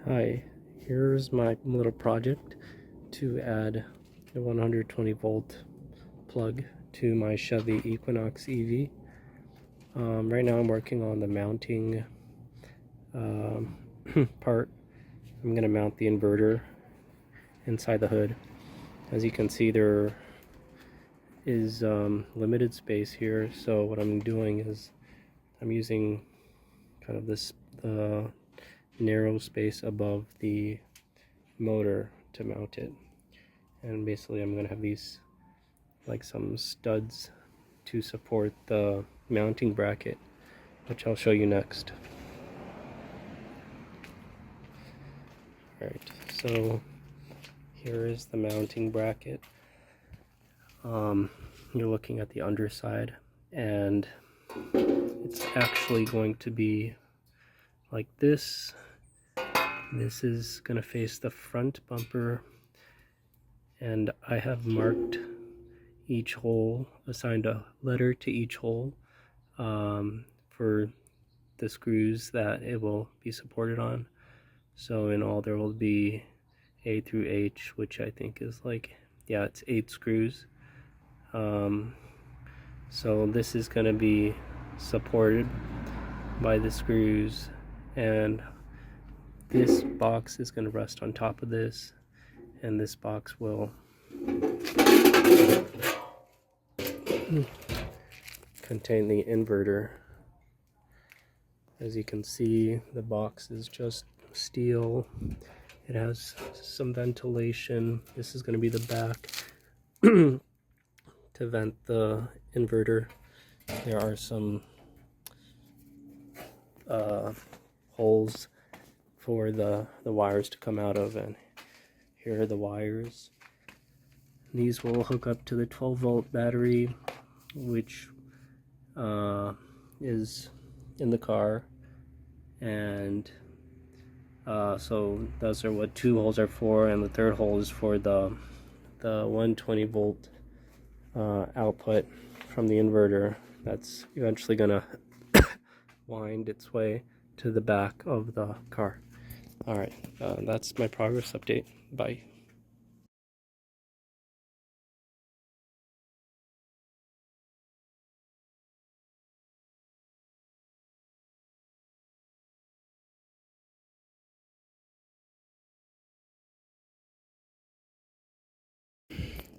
Hi, here's my little project to add a 120 volt plug to my Chevy Equinox EV. Right now I'm working on the mounting part. I'm going to mount the inverter inside the hood. As you can see, there is limited space here, so what I'm doing is I'm using kind of this narrow space above the motor to mount it, and basically I'm going to have these like some studs to support the mounting bracket, which I'll show you next. Alright, so here is the mounting bracket. You're looking at the underside, and it's actually going to be like this. This is going to face the front bumper, and I have marked each hole, assigned a letter to each hole for the screws that it will be supported on. So in all there will be A through H, which I think is like, yeah, it's 8 screws. So this is going to be supported by the screws, and this box is going to rest on top of this, and this box will contain the inverter. As you can see, the box is just steel. It has some ventilation. This is going to be the back to vent the inverter. There are some holes for the wires to come out of, and here are the wires. These will hook up to the 12 volt battery, which is in the car, and so those are what 2 holes are for, and the third hole is for the 120 volt output from the inverter that's eventually gonna wind its way to the back of the car. Alright, that's my progress update. Bye.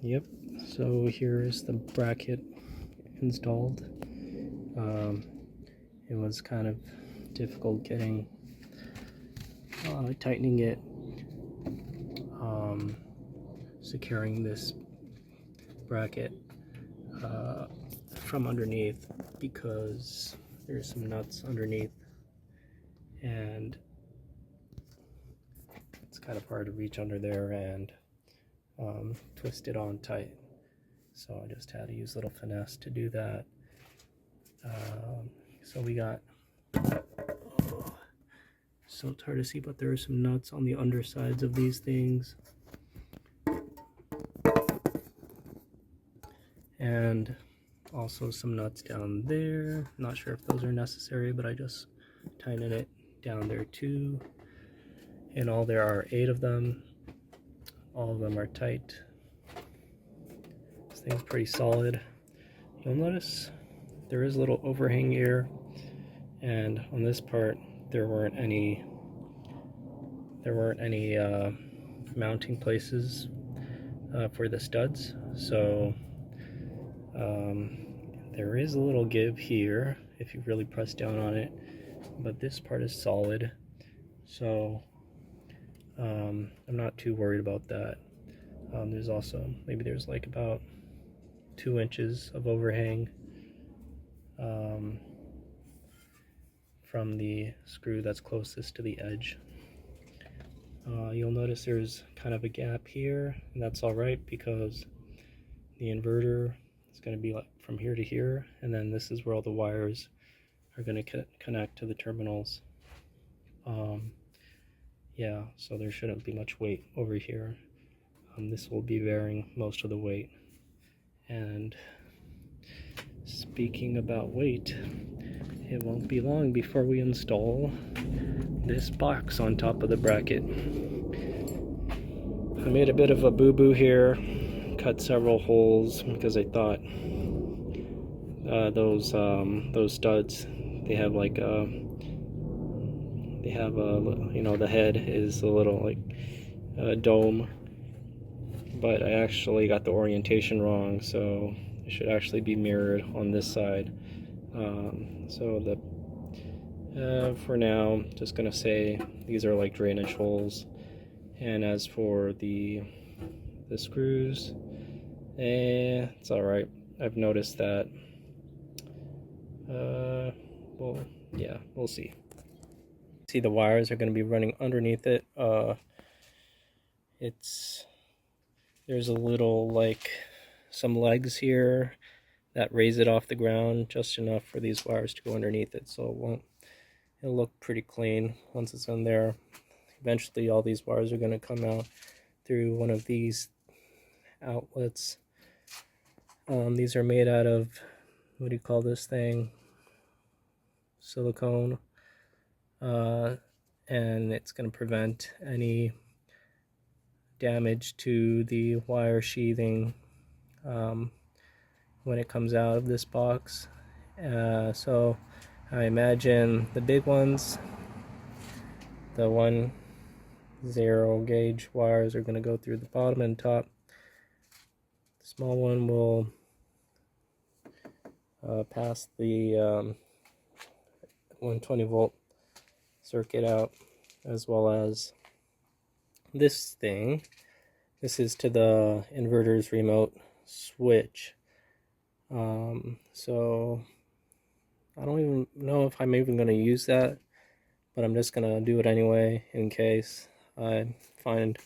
Yep, so here is the bracket installed. It was kind of difficult getting tightening it, securing this bracket from underneath, because there's some nuts underneath and it's kind of hard to reach under there and twist it on tight. So I just had to use a little finesse to do that. So we got, so it's hard to see, but there are some nuts on the undersides of these things, and also some nuts down there. Not sure if those are necessary, but I just tightened it down there too. In all there are 8 of them. All of them are tight. This thing's pretty solid. You'll notice there is a little overhang here, and on this part there weren't any mounting places for the studs, so there is a little give here if you really press down on it, but this part is solid, so I'm not too worried about that. There's also, maybe there's like about 2 inches of overhang from the screw that's closest to the edge. You'll notice there's kind of a gap here, and that's alright because the inverter is going to be like from here to here, and then this is where all the wires are going to connect to the terminals. Yeah, so there shouldn't be much weight over here. This will be bearing most of the weight. And speaking about weight, it won't be long before we install this box on top of the bracket. I made a bit of a boo-boo here, cut several holes because I thought those studs, they have like a, you know, the head is a little like a dome, but I actually got the orientation wrong, so it should actually be mirrored on this side. So for now, just gonna say these are like drainage holes. And as for the screws, it's all right. I've noticed that. Well, yeah, we'll see. See, the wires are going to be running underneath it. There's a little, like, some legs here that raise it off the ground just enough for these wires to go underneath it, so it'll look pretty clean once it's in there. Eventually all these wires are going to come out through one of these outlets. These are made out of, what do you call this thing? Silicone. And it's going to prevent any damage to the wire sheathing when it comes out of this box. So I imagine the big ones, the 1-0 gauge wires, are going to go through the bottom and top. The small one will pass the 120 volt circuit out, as well as this thing. This is to the inverter's remote switch. So I don't even know if I'm even going to use that, but I'm just going to do it anyway in case I find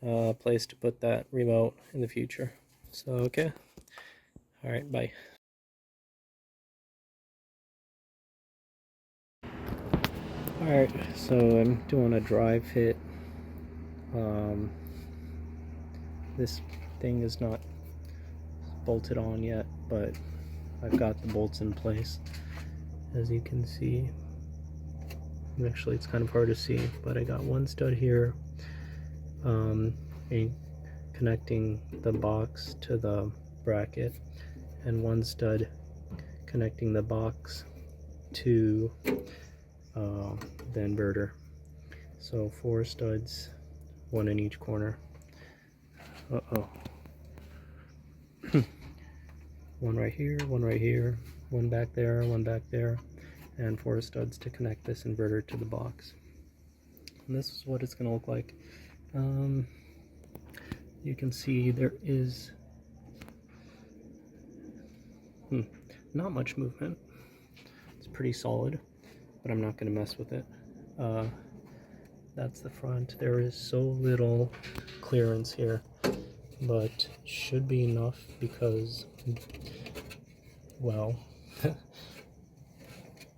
a place to put that remote in the future. So okay, all right, bye. Alright, so I'm doing a dry fit. This thing is not bolted on yet, but I've got the bolts in place, as you can see. Actually, it's kind of hard to see, but I got one stud here, connecting the box to the bracket, and one stud connecting the box to the inverter. So 4 studs, 1 in each corner. One right here, one right here, one back there, and 4 studs to connect this inverter to the box. And this is what it's going to look like. You can see there is not much movement. It's pretty solid, but I'm not going to mess with it. That's the front. There is so little clearance here, but should be enough because, well,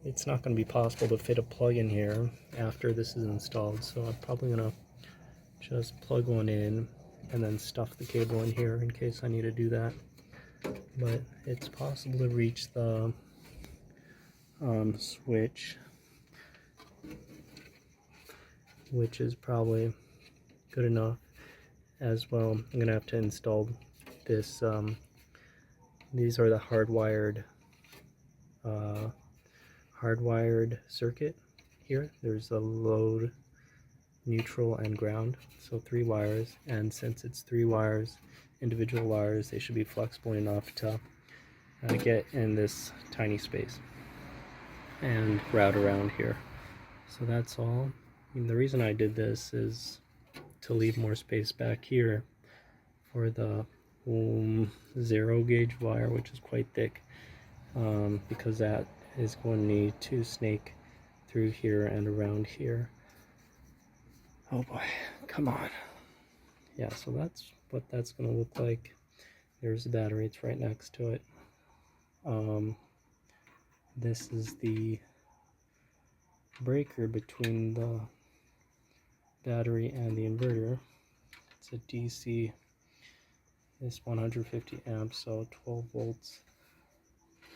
it's not going to be possible to fit a plug in here after this is installed, so I'm probably going to just plug one in and then stuff the cable in here in case I need to do that. But it's possible to reach the switch, which is probably good enough as well. I'm gonna have to install this. These are the hardwired circuit here. There's a load, neutral, and ground, so 3 wires, and since it's 3 wires, individual wires, they should be flexible enough to get in this tiny space and route around here. So that's all. The reason I did this is to leave more space back here for the 0 gauge wire, which is quite thick, because that is going to need to snake through here and around here. Oh boy, come on. Yeah, so that's what that's going to look like. There's the battery, it's right next to it. This is the breaker between the battery and the inverter. It's a DC. It's 150 amps, so 12 volts.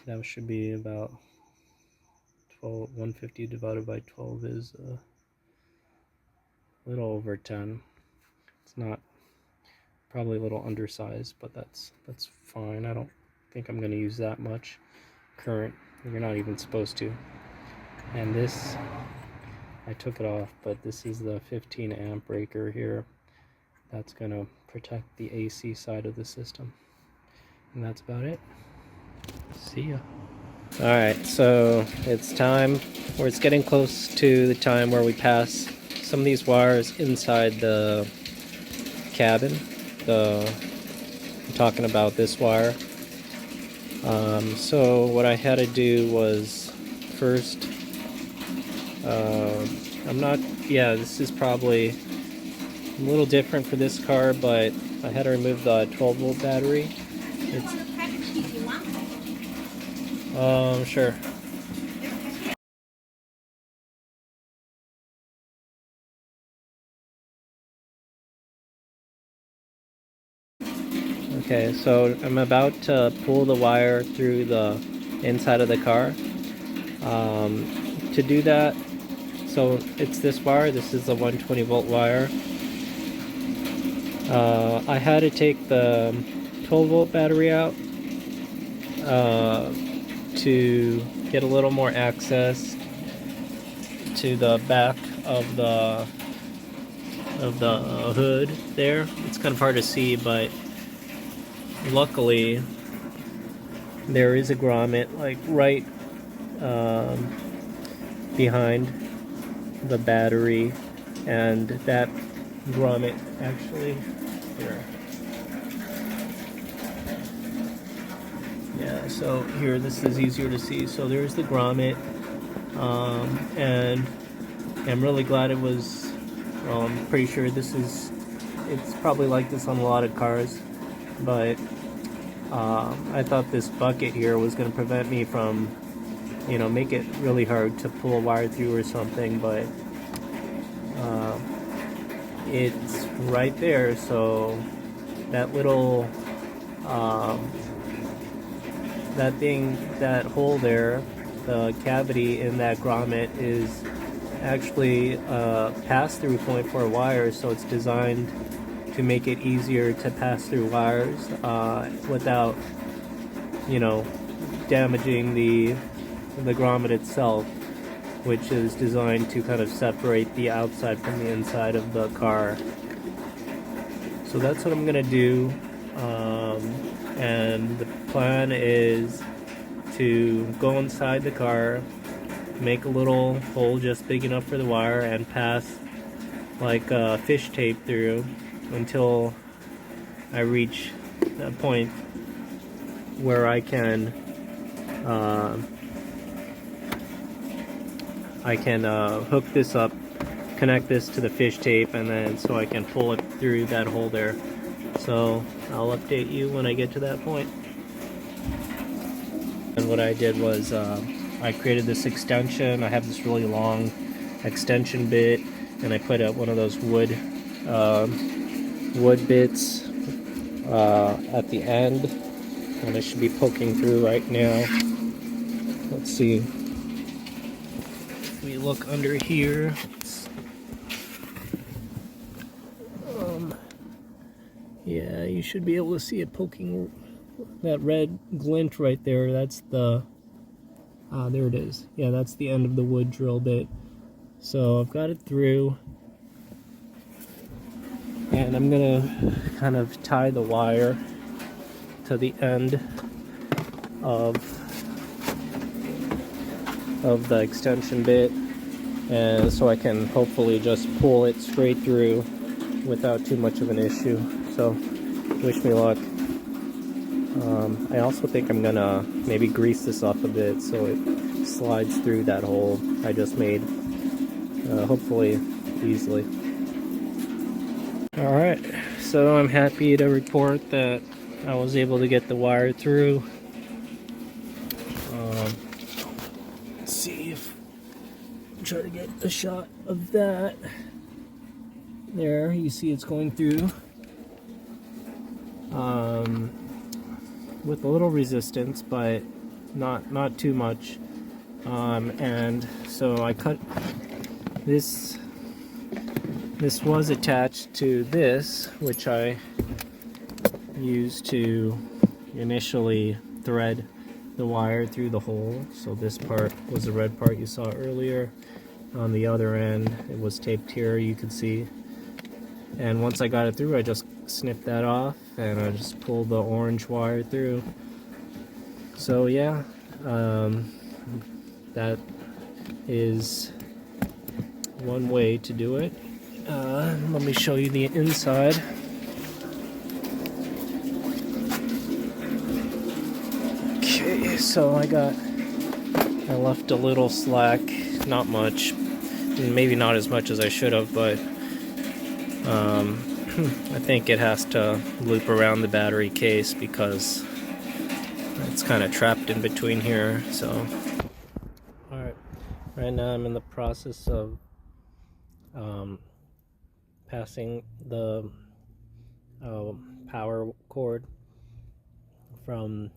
That should be about 150 divided by 12 is a little over 10. It's not, probably a little undersized, but that's fine. I don't think I'm going to use that much current. You're not even supposed to. And this, I took it off, but this is the 15 amp breaker here. That's going to protect the AC side of the system. And that's about it. See ya. Alright, so it's time, or it's getting close to the time where we pass some of these wires inside the cabin. I'm talking about this wire. So what I had to do was first, this is probably a little different for this car, but I had to remove the 12 volt battery. Sure. Okay, so I'm about to pull the wire through the inside of the car. To do that, so it's this wire, this is the 120 volt wire. I had to take the 12 volt battery out to get a little more access to the back of the hood there. It's kind of hard to see, but luckily there is a grommet like right behind the battery, and that grommet actually here. Yeah, so here, this is easier to see. So there's the grommet, and I'm really glad it was, well, I'm pretty sure it's probably like this on a lot of cars, but I thought this bucket here was going to prevent me from, make it really hard to pull a wire through or something, but it's right there, so that little, that hole there, the cavity in that grommet is actually a pass-through point for wires, so it's designed to make it easier to pass through wires without, damaging the grommet itself, which is designed to kind of separate the outside from the inside of the car. So that's what I'm gonna do, and the plan is to go inside the car, make a little hole just big enough for the wire, and pass like fish tape through until I reach a point where I can hook this up, connect this to the fish tape, and then so I can pull it through that hole there. So I'll update you when I get to that point. And what I did was I created this extension. I have this really long extension bit, and I put out one of those wood bits at the end, and it should be poking through right now. Let's see. If we look under here, yeah, you should be able to see it poking. That red glint right there, that's the, there it is. Yeah, that's the end of the wood drill bit. So I've got it through, and I'm gonna kind of tie the wire to the end of the extension bit, and so I can hopefully just pull it straight through without too much of an issue. So wish me luck. I also think I'm gonna maybe grease this up a bit so it slides through that hole I just made, hopefully easily. Alright, so I'm happy to report that I was able to get the wire through. Let's see if try to get a shot of that. There, you see it's going through. With a little resistance, but not too much. And so I cut this this was attached to this, which I used to initially thread the wire through the hole. So this part was the red part you saw earlier. On the other end, it was taped here, you could see. And once I got it through, I just snipped that off and I just pulled the orange wire through. So yeah, that is one way to do it. Let me show you the inside. Okay, so I left a little slack, not much, maybe not as much as I should have, but I think it has to loop around the battery case because it's kind of trapped in between here. So alright, right now I'm in the process of passing the power cord from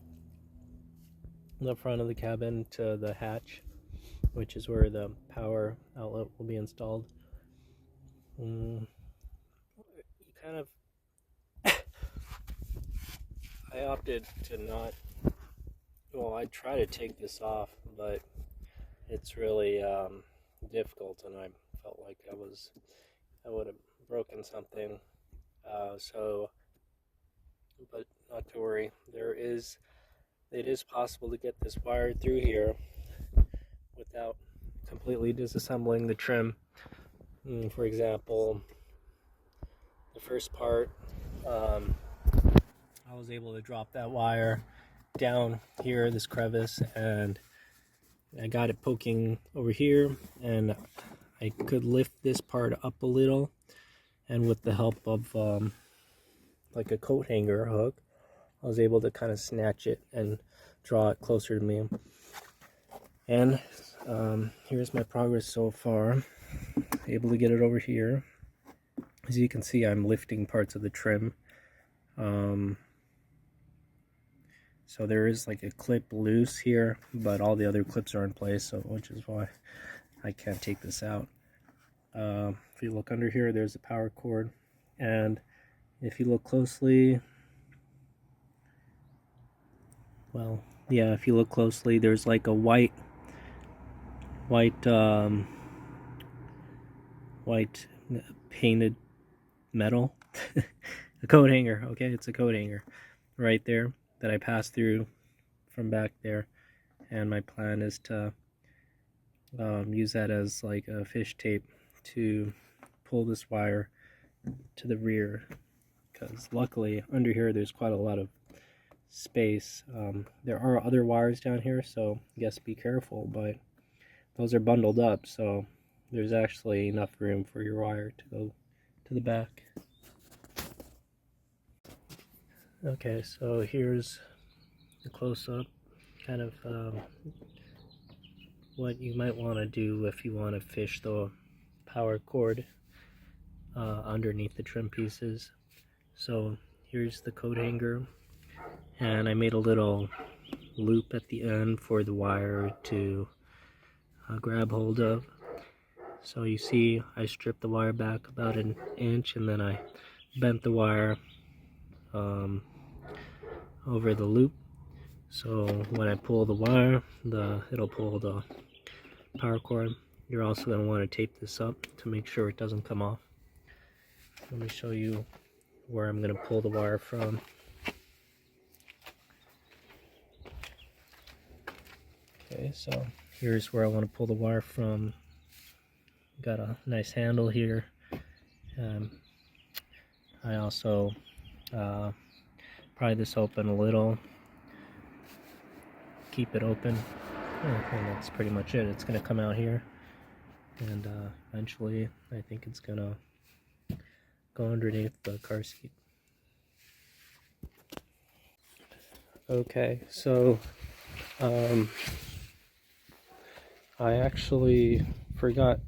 the front of the cabin to the hatch, which is where the power outlet will be installed. Kind of I opted to not, well, I try to take this off, but it's really difficult, and I felt like I would have broken something. But not to worry, it is possible to get this wire through here without completely disassembling the trim. For example, the first part, I was able to drop that wire down here, this crevice, and I got it poking over here, and I could lift this part up a little, and with the help of like a coat hanger hook, I was able to kind of snatch it and draw it closer to me. And here's my progress so far. Able to get it over here. As you can see, I'm lifting parts of the trim. So there is like a clip loose here, but all the other clips are in place, so which is why I can't take this out. If you look under here, there's a power cord, and if you look closely, well, yeah, if you look closely, there's like a white painted metal, a coat hanger. Okay, it's a coat hanger right there that I passed through from back there, and my plan is to use that as like a fish tape to pull this wire to the rear, because luckily under here there's quite a lot of space. There are other wires down here, so I guess be careful, but those are bundled up, so there's actually enough room for your wire to go to the back. Okay, so here's a close-up, kind of what you might want to do if you want to fish the power cord underneath the trim pieces. So here's the coat hanger, and I made a little loop at the end for the wire to grab hold of. So you see I stripped the wire back about an inch, and then I bent the wire over the loop. So when I pull the wire, it'll pull the power cord. You're also going to want to tape this up to make sure it doesn't come off. Let me show you where I'm going to pull the wire from. Okay, so here's where I want to pull the wire from. Got a nice handle here. I also pry this open a little, keep it open, and that's pretty much it. It's going to come out here, and eventually I think it's going to go underneath the car seat. Okay, so I actually forgot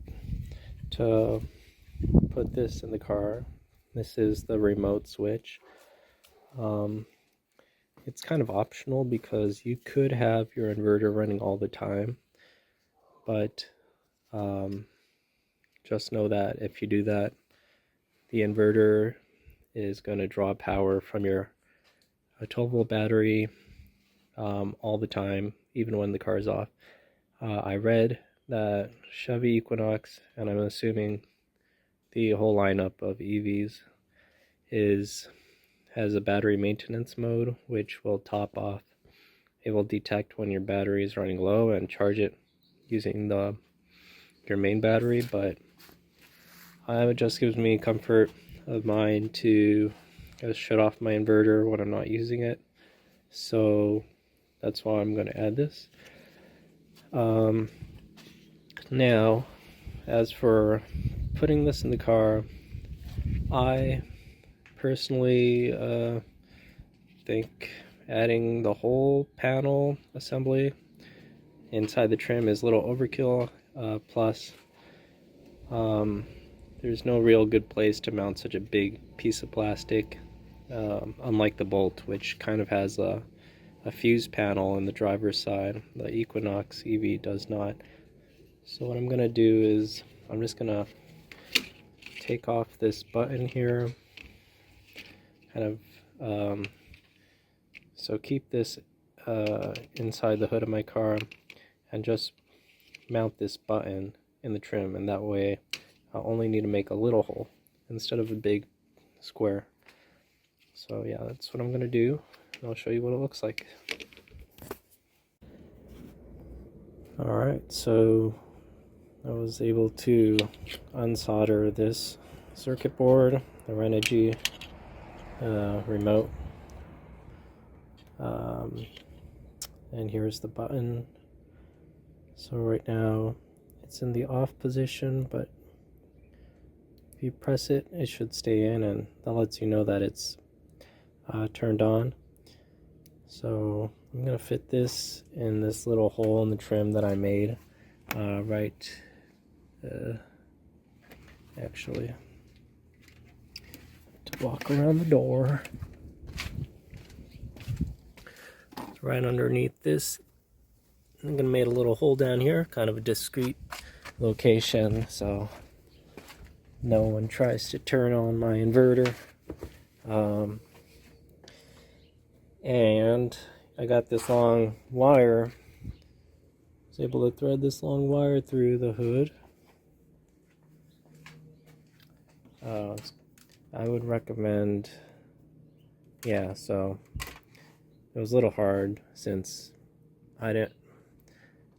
to put this in the car. This is the remote switch. It's kind of optional because you could have your inverter running all the time, but just know that if you do that, the inverter is going to draw power from your 12-volt battery all the time, even when the car is off. I read that Chevy Equinox, and I'm assuming the whole lineup of EVs, has a battery maintenance mode, which will top off. It will detect when your battery is running low and charge it using your main battery, but it just gives me comfort of mind to just shut off my inverter when I'm not using it. So that's why I'm going to add this. Now, as for putting this in the car, I personally think adding the whole panel assembly inside the trim is a little overkill. Plus, there's no real good place to mount such a big piece of plastic, unlike the Bolt, which kind of has a fuse panel on the driver's side. The Equinox EV does not. So what I'm going to do is I'm just going to take off this button here, kind of, so keep this inside the hood of my car and just mount this button in the trim, and that way I'll only need to make a little hole instead of a big square. So yeah, that's what I'm going to do. I'll show you what it looks like. Alright, so I was able to unsolder this circuit board, the Renogy remote, and here's the button. So right now it's in the off position, but if you press it, it should stay in, and that lets you know that it's turned on. So I'm going to fit this in this little hole in the trim that I made, actually, to walk around the door. Right underneath this, I'm going to make a little hole down here, kind of a discreet location, so no one tries to turn on my inverter. And I got this long wire. I was able to thread this long wire through the hood. I would recommend, yeah, so it was a little hard since I didn't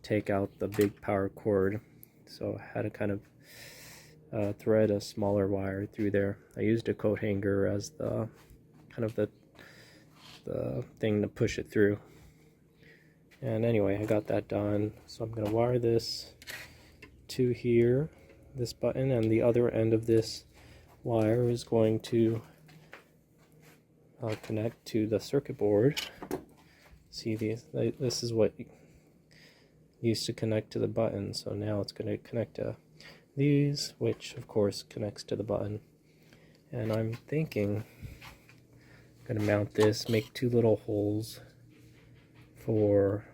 take out the big power cord, so I had to kind of thread a smaller wire through there. I used a coat hanger as the kind of the thing to push it through. And anyway, I got that done, so I'm going to wire this to here, this button, and the other end of this wire is going to connect to the circuit board. See, this is what used to connect to the button, so now it's going to connect to these, which of course connects to the button. And I'm thinking I'm going to mount this, make two little holes for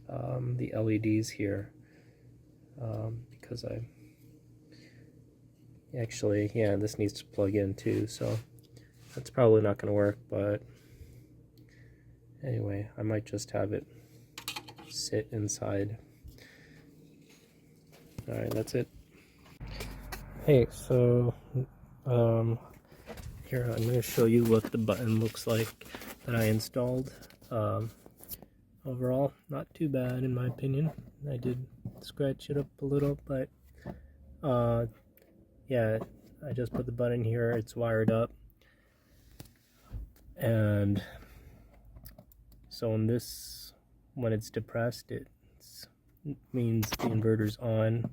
the LEDs here, because this needs to plug in too, so that's probably not going to work, but anyway, I might just have it sit inside. Alright, that's it. Hey, so here I'm going to show you what the button looks like that I installed. Overall, not too bad in my opinion. I did scratch it up a little, but yeah, I just put the button here, it's wired up, and so when it's depressed, it means the inverter's on.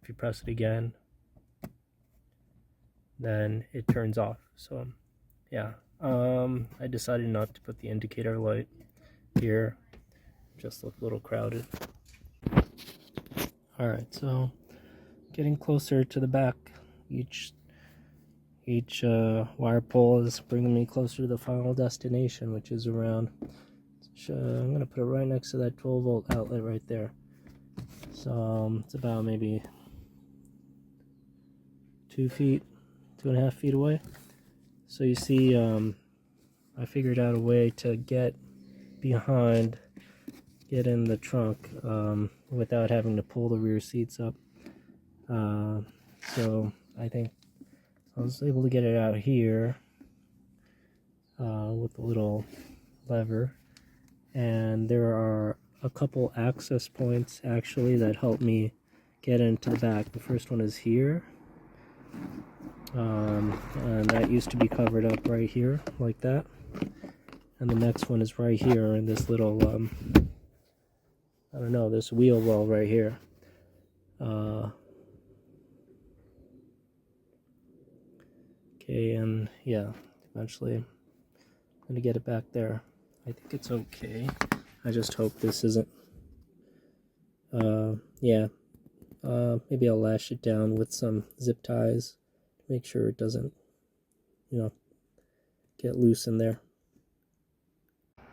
If you press it again, then it turns off. So yeah, I decided not to put the indicator light here, just look a little crowded. Alright, so getting closer to the back, each wire pull is bringing me closer to the final destination, which is around, I'm going to put it right next to that 12-volt outlet right there. So it's about maybe 2 feet 2.5 feet away. So you see, I figured out a way to get behind, get in the trunk without having to pull the rear seats up. So I think I was able to get it out here with a little lever, and there are a couple access points actually that help me get into the back. The first one is here, and that used to be covered up right here like that, and the next one is right here in this little I don't know, this wheel well right here. Okay, and yeah, eventually I'm gonna get it back there. I think it's okay. I just hope this isn't, yeah, maybe I'll lash it down with some zip ties to make sure it doesn't, you know, get loose in there.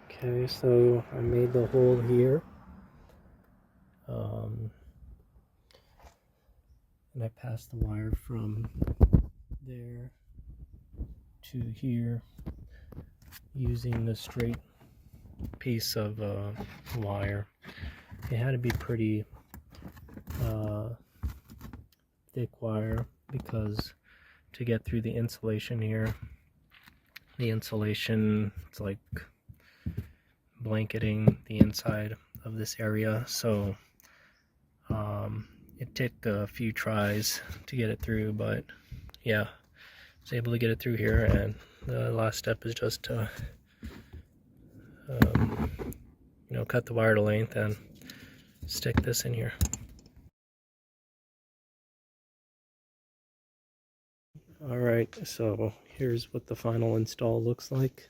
Okay, so I made the hole here. And I passed the wire from there to here using the straight piece of wire. It had to be pretty thick wire because to get through the insulation here, the insulation, it's like blanketing the inside of this area, so it took a few tries to get it through, but yeah, I was able to get it through here, and the last step is just to you know, cut the wire to length and stick this in here. Alright, so here's what the final install looks like.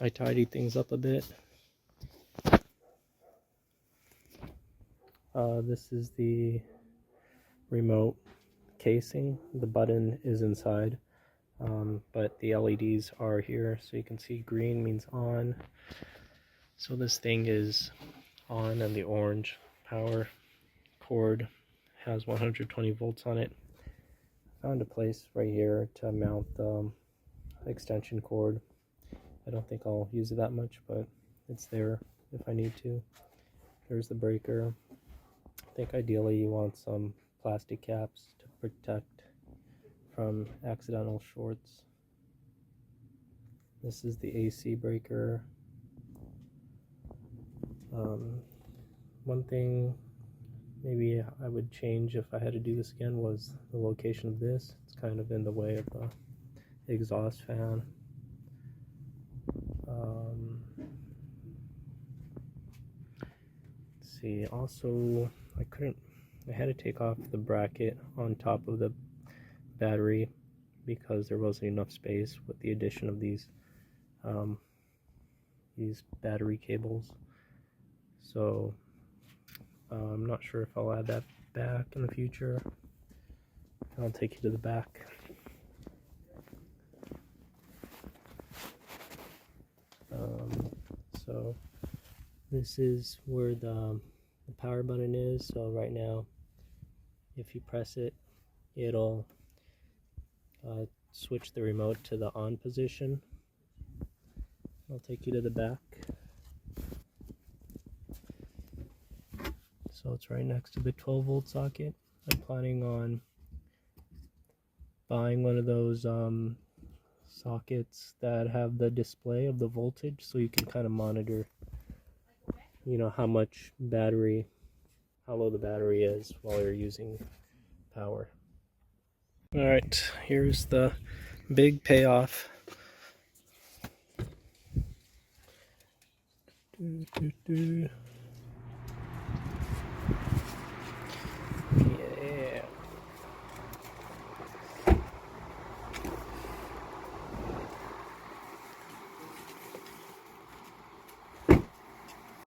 I tidied things up a bit. This is the remote casing. The button is inside, but the LEDs are here, so you can see green means on. So this thing is on, and the orange power cord has 120 volts on it. Found a place right here to mount the extension cord. I don't think I'll use it that much, but it's there if I need to. There's the breaker. I think ideally you want some plastic caps to protect from accidental shorts. This is the AC breaker. One thing maybe I would change if I had to do this again was the location of this. It's kind of in the way of the exhaust fan. Let's see, also I had to take off the bracket on top of the battery because there wasn't enough space with the addition of these battery cables. So I'm not sure if I'll add that back in the future. I'll take you to the back. So this is where the power button is. So right now, if you press it, it'll switch the remote to the on position. I'll take you to the back. So it's right next to the 12-volt socket. I'm planning on buying one of those sockets that have the display of the voltage, so you can kind of monitor, you know, how much battery, how low the battery is while you're using power. Alright, here's the big payoff.